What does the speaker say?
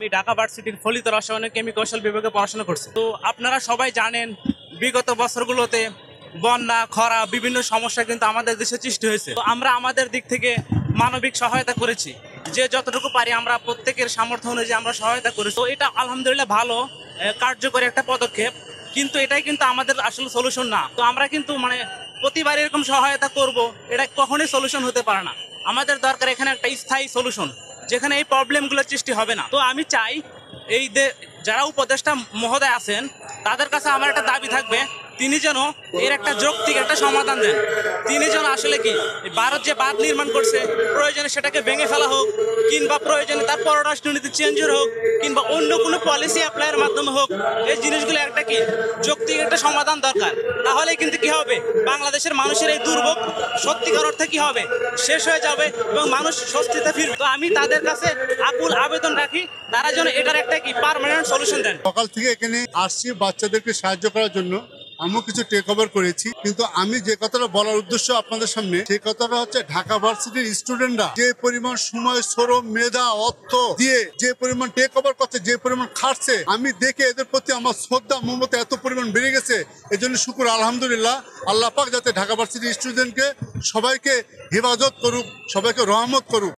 আমি ঢাকা ভার্সিটির ফলিত রসায়ন ও কেমিকৌশল বিভাগে পড়াশোনা করছি। তো আপনারা সবাই জানেন বিগত বছরগুলোতে বন্যা, খরা, বিভিন্ন সমস্যা কিন্তু আমাদের দেশে সৃষ্টি হয়েছে। তো আমরা আমাদের দিক থেকে মানবিক সহায়তা করেছি, যে যতটুকু পারি আমরা প্রত্যেকের সামর্থ্য অনুযায়ী আমরা সহায়তা করেছি। তো এটা আলহামদুলিল্লাহ ভালো, কার্যকরী একটা পদক্ষেপ, কিন্তু এটাই কিন্তু আমাদের আসলে সলিউশন না। তো আমরা কিন্তু প্রতিবার এরকম সহায়তা করব, এটা কখনোই সলিউশন হতে পারে না। আমাদের দরকার এখানে একটা স্থায়ী সলিউশন, যেখানে এই প্রবলেমগুলো সৃষ্টি হবে না। তো আমি চাই যারা উপদেষ্টা মহোদয় আছেন তাদের কাছে আমার একটা দাবি থাকবে, তিনি যেন এর একটা যৌক্তিক একটা সমাধান দেন। তিনি যেন আসলে কি ভারত যে বাঁধ নির্মাণ করছে, প্রয়োজনে সেটাকে ভেঙে ফেলা হোক, কিংবা প্রয়োজনে তার পররাষ্ট্রনীতি চেঞ্জের হোক, কিংবা অন্য কোনো পলিসি অ্যাপ্লাইয়ের মাধ্যমে হোক, এই জিনিসগুলো একটা কি যৌক্তিক একটা সমাধান দরকার। তাহলে কিন্তু কি হবে, বাংলাদেশের মানুষের এই দুর্ভোগ সত্যিকার অর্থে কি হবে, শেষ হয়ে যাবে এবং মানুষ স্বস্তিতে ফিরবে। তো আমি তাদের কাছে আকুল আবেদন রাখি, তারা যেন এটার একটা কি পার্মানেন্ট সলিউশন দেন। সকাল থেকে এখানে আসছি বাচ্চাদেরকে সাহায্য করার জন্য। আমিও কিছু টেক ওভার করেছি, কিন্তু আমি যে কথাটা বলার উদ্দেশ্য আপনাদের সামনে, সেই কথাটা হচ্ছে ঢাকা ভার্সিটির স্টুডেন্টরা যে পরিমাণ সময়, শ্রম, মেধা, অর্থ দিয়ে যে পরিমাণ টেক ওভার করছে, যে পরিমাণ খাটছে, আমি দেখে এদের প্রতি আমার শ্রদ্ধা মমতা এত পরিমাণ বেড়ে গেছে। এজন্য শুকুর আলহামদুলিল্লাহ। আল্লাহ পাক যাতে ঢাকা ভার্সিটির স্টুডেন্টকে সবাইকে হেফাজত করুক, সবাইকে রহমত করুক।